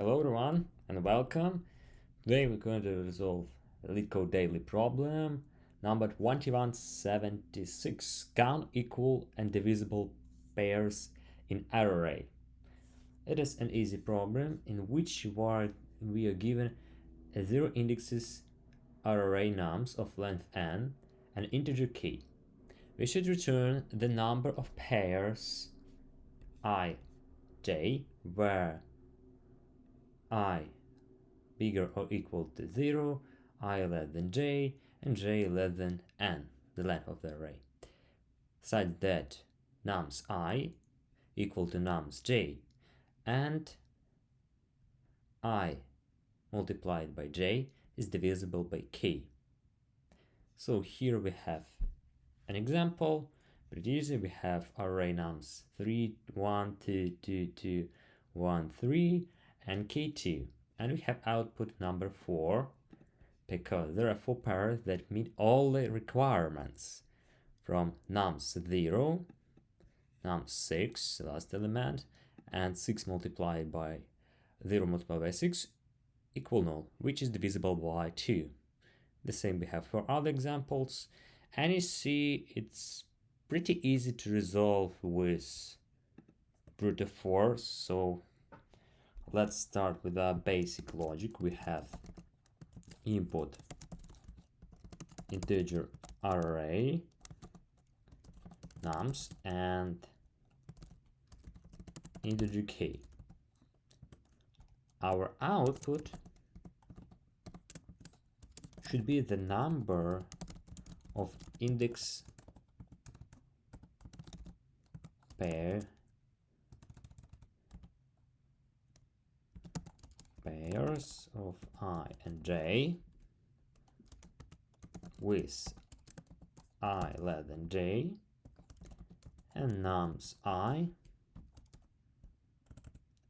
Hello everyone and welcome. Today we're going to resolve the LeetCode daily problem number 2176, count equal and divisible pairs in array. It is an easy problem in which we are given a 0 indexes array nums of length n and integer k. We should return the number of pairs I, j, where I bigger or equal to 0, I less than j, and j less than n, the length of the array, such that nums I equal to nums j, and I multiplied by j is divisible by k. So here we have an example. Pretty easy. We have array nums 3, 1, 2, 2, 2, 1, 3, and k2. And we have output number 4 because there are 4 pairs that meet all the requirements from nums 0, nums 6, the last element, and 6 multiplied by 0 multiplied by 6 equal null, which is divisible by 2. The same we have for other examples, and you see it's pretty easy to resolve with brute force. So let's start with our basic logic. We have input integer array nums and integer k. Our output should be the number of index pairs of I and j with I less than j and nums I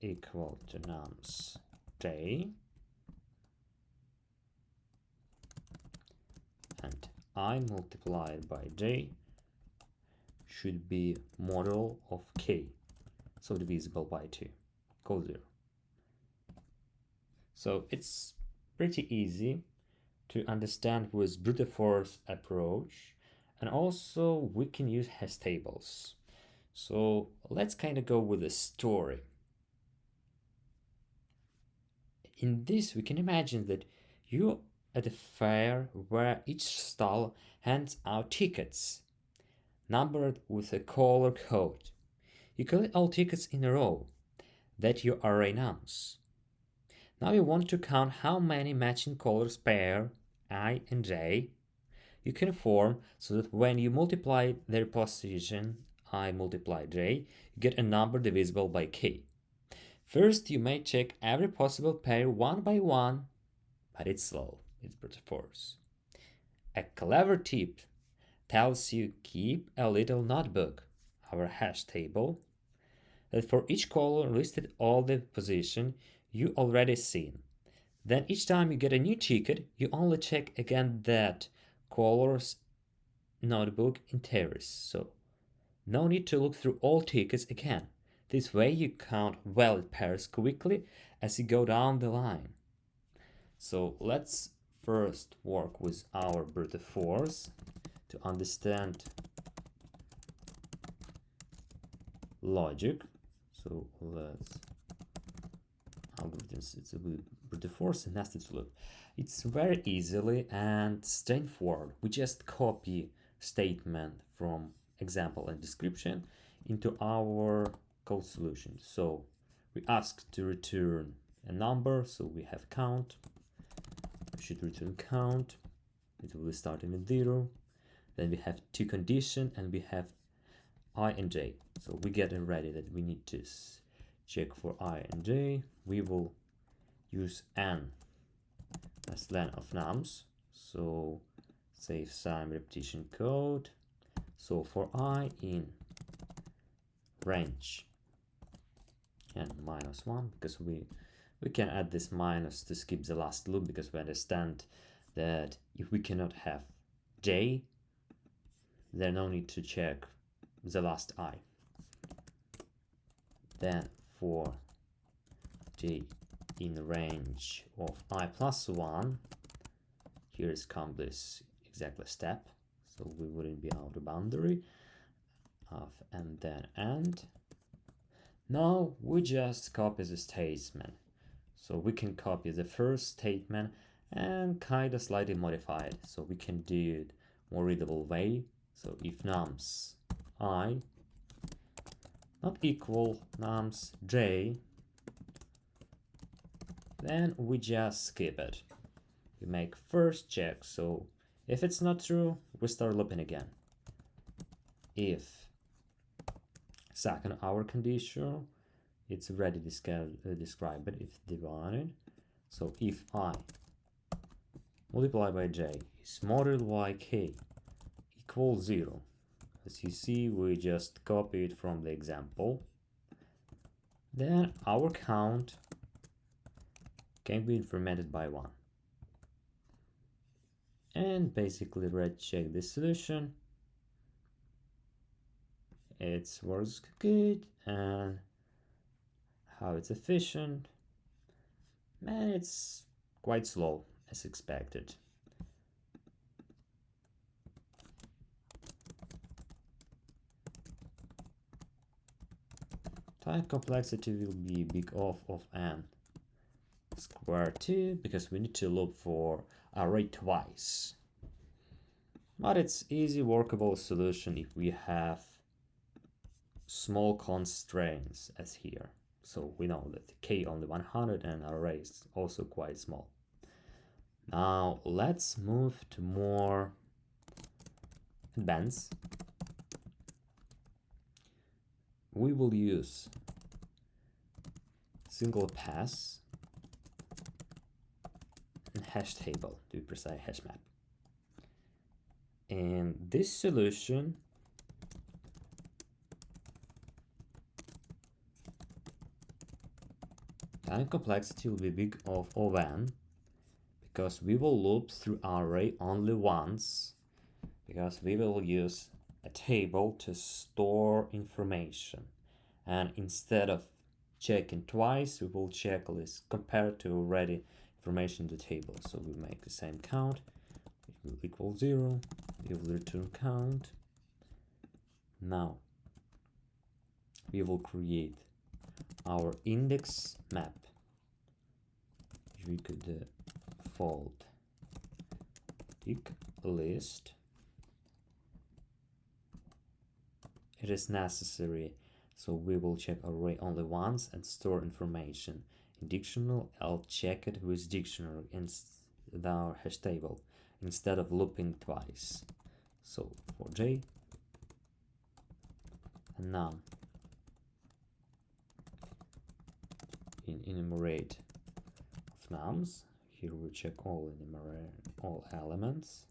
equal to nums j and I multiplied by j should be model of k, so divisible by 2, equals 0. So it's pretty easy to understand with brute force approach, and also we can use hash tables. So let's kind of go with a story. In this we can imagine that you're at a fair where each stall hands out tickets numbered with a color code. You collect all tickets in a row that your array nums. Now you want to count how many matching colors pair I and j you can form, so that when you multiply their position I multiply j, you get a number divisible by k. First you may check every possible pair one by one, but it's slow, it's brute force. A clever tip tells you keep a little notebook, our hash table, that for each color listed all the position you already seen. Then each time you get a new ticket, you only check again that color's notebook entries. So no need to look through all tickets again. This way you count valid pairs quickly as you go down the line. So let's first work with our brute force to understand logic. So let's algorithms, it's a brute force and nested loop. It's very easily and straightforward. We just copy statement from example and description into our code solution. So we ask to return a number, so we have count. We should return count. It will be starting with 0. Then we have two conditions and we have I and j. So we get ready that we need to check for I and j. We will use n as length of nums. So save some repetition code. So for I in range and -1, because we can add this minus to skip the last loop, because we understand that if we cannot have j, there's no need to check the last I. Then for j in range of I plus 1, here's come this exactly step, so we wouldn't be out of boundary of and then and. Now we just copy the statement. So we can copy the first statement and kind of slightly modify it. So we can do it more readable way. So if nums I not equal nums j, then we just skip it. We make first check. So if it's not true, we start looping again. If second our condition, it's already described if divided. So if I multiplied by j is smaller by k equals 0, as you see, we just copy it from the example, then our count can be incremented by 1. And basically red check the solution. It works good, and how it's efficient, and it's quite slow as expected. Time complexity will be big O of n square 2 because we need to loop for array twice. But it's easy workable solution if we have small constraints as here. So we know that k only 100 and array is also quite small. Now let's move to more advanced. We will use single pass and hash table, to be precise, hash map. And this solution time complexity will be big of n because we will loop through array only once, because we will use a table to store information, and instead of checking twice, we will check this compared to already information in the table. So we make the same count, it will equal 0, we will return count. Now we will create our index map. We could fold tick list. It is necessary, so we will check array only once and store information in dictionary. I'll check it with dictionary in our hash table instead of looping twice. So for j and num in enumerate of nums, here we check all elements.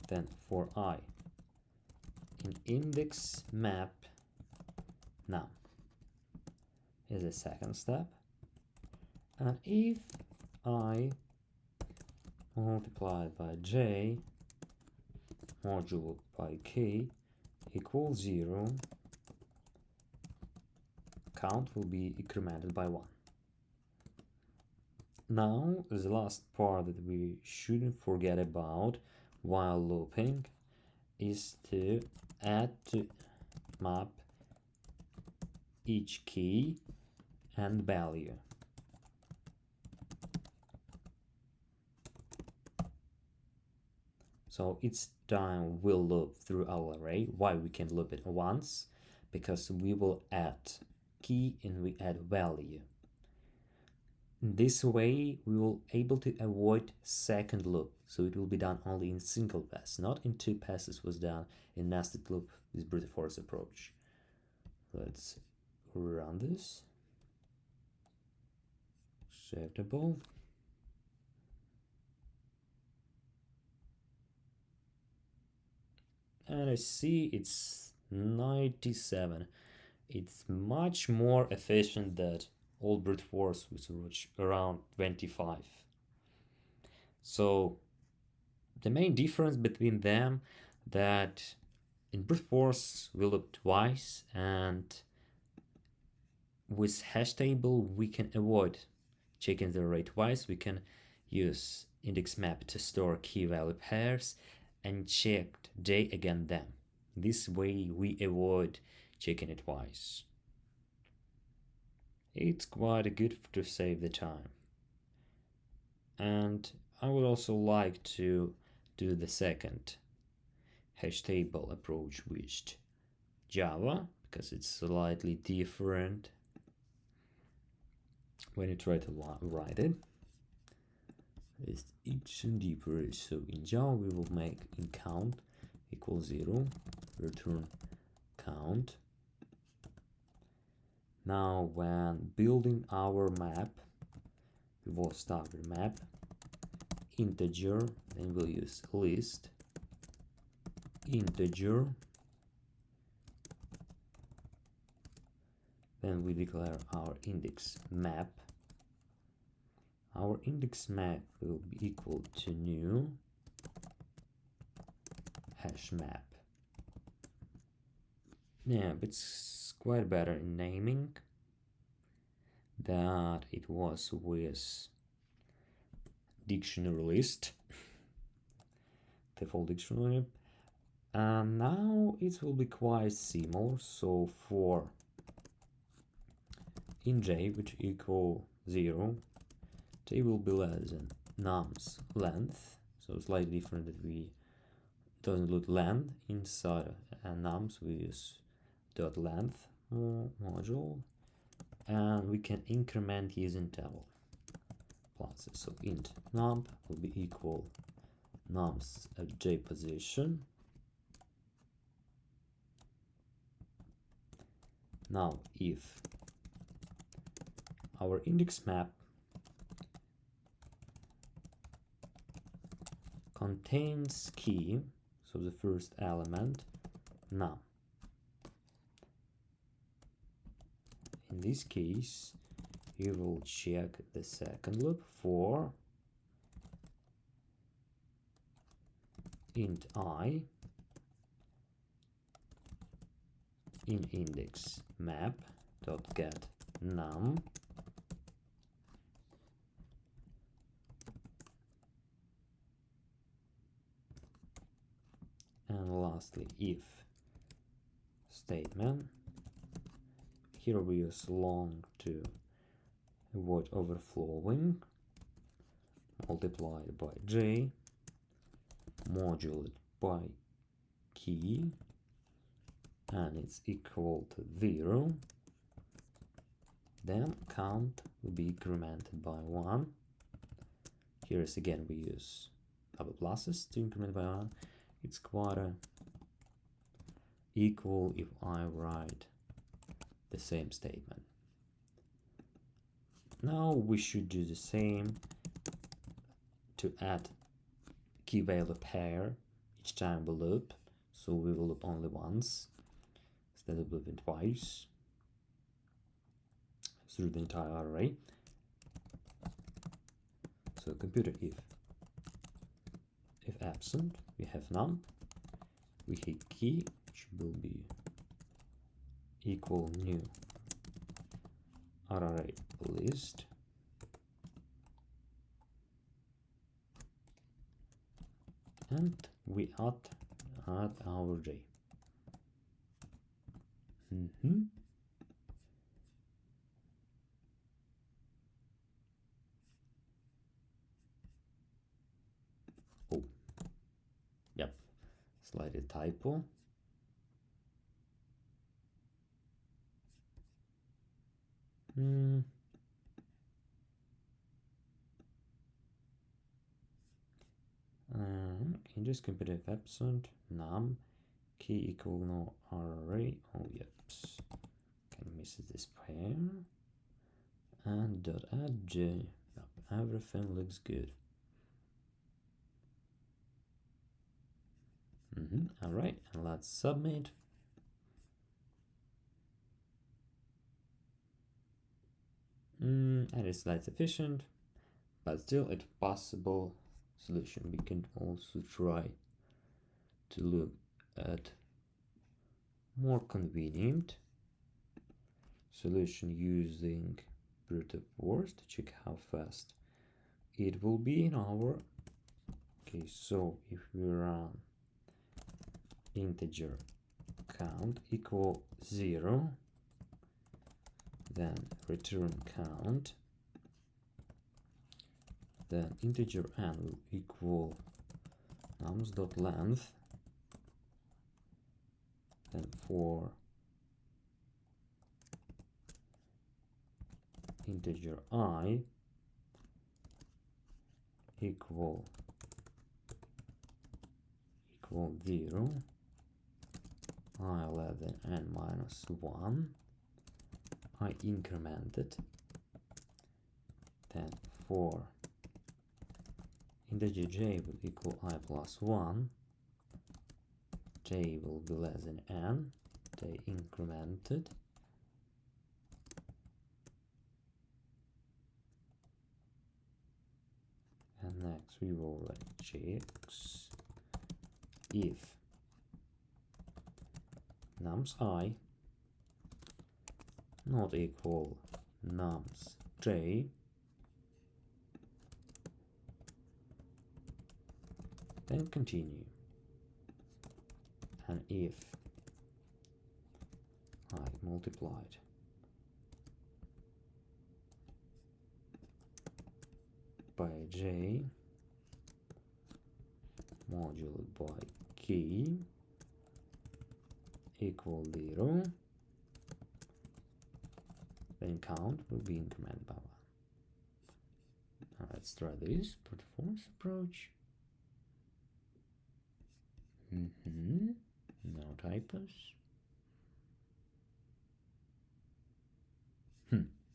Then for I in index map num is the second step, and if I multiplied by j modulo by k equals 0, count will be incremented by 1. Now the last part that we shouldn't forget about while looping is to add to map each key and value. So each time we'll loop through our array. Why we can loop it once? Because we will add key and we add value. This way we will able to avoid second loop, so it will be done only in single pass, not in 2 passes was done in nested loop, this brute force approach. Let's run this. Acceptable. And I see it's 97. It's much more efficient than old brute force, which was around 25. So the main difference between them that in brute force we loop twice and with hash table, we can avoid checking the array twice. We can use index map to store key value pairs and check j against them. This way we avoid checking it twice. It's quite good to save the time. And I would also like to do the second hash table approach with Java, because it's slightly different when you try to write it. It's even deeper. So in Java we will make in count equals 0, return count. Now when building our map, we will start with map integer, then we'll use list integer, then we declare our index map. Our index map will be equal to new hash map. Yeah, but it's quite better in naming that it was with dictionary list, default dictionary. And now it will be quite similar. So for in j, which equal 0, j will be less than num's length. So slightly different that we doesn't include length inside nums. We use dot length module, and we can increment using table classes. So int num will be equal nums at j position. Now if our index map contains key, so the first element, num. In this case, you will check the second loop for int I in index map dot get num, and lastly if statement. Here we use long to avoid overflowing, multiplied by j, modulate by key, and it's equal to 0. Then count will be incremented by 1. Here is again we use double pluses to increment by 1. It's quite equal if I write the same statement. Now we should do the same to add key value pair each time we loop. So we will loop only once instead of looping twice through the entire array. So computer if absent, we have none. We hit key, which will be equal new array list, and we add our j. Oh, yep, slight typo. In this computer if absent, num key equal no array. Oh yeps, can miss this pair, and dot add j. Yep, everything looks good. All right, and let's submit. And it's less efficient, but still a possible solution. We can also try to look at more convenient solution using brute force to check how fast it will be in our case. So if we run integer count equal 0, then return count, then integer n will equal nums.length, then for integer I equal 0, I less than n minus 1, I incremented, then for integer j will equal I plus 1, j will be less than n, j incremented, and next we will write checks if nums I not equal nums j, then continue, and if I multiplied by j modulo by k equal 0, then count will be incremented by 1. Now let's try this brute force approach. No typos.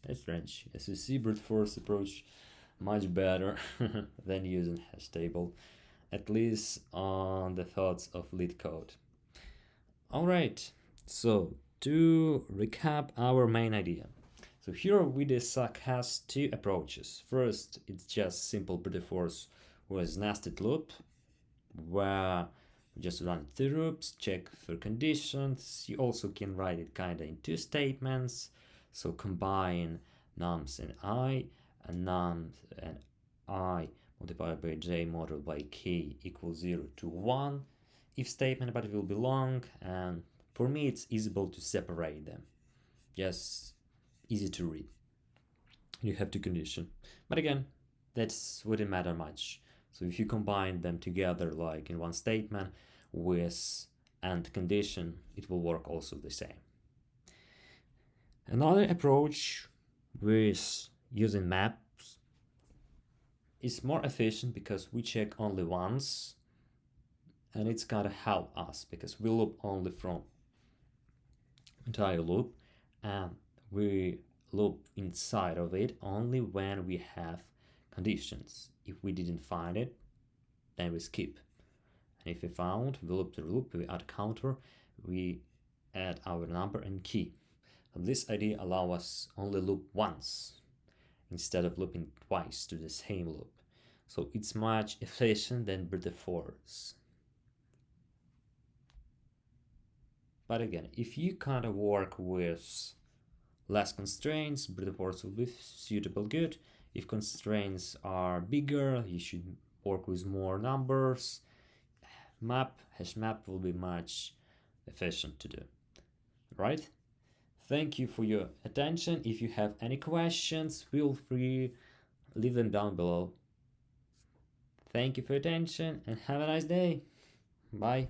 That's strange. As you see, brute force approach much better than using hash table, at least on the thoughts of LeetCode. Alright, so to recap our main idea. So here VDSUC has two approaches. First, it's just simple brute force with nested loop, where you just run two loops, check for conditions. You also can write it kinda in two statements. So combine nums and I, and nums and I multiplied by j modulo by k equals 0 to 1 if statement, but it will be long, and for me it's easable to separate them. Just easy to read. You have to condition, but again, that wouldn't matter much. So if you combine them together like in one statement with and condition, it will work also the same. Another approach with using maps is more efficient because we check only once, and it's gonna help us because we loop only from entire loop, and we loop inside of it only when we have conditions. If we didn't find it, then we skip. And if we found, we loop the loop, we add counter, we add our number and key. And this idea allows us only loop once instead of looping twice to the same loop. So it's much efficient than brute force. But again, if you kind of work with less constraints, brute force will be suitable good. If constraints are bigger, you should work with more numbers. Hash map will be much efficient to do, right? Thank you for your attention. If you have any questions, feel free, leave them down below. Thank you for your attention and have a nice day. Bye.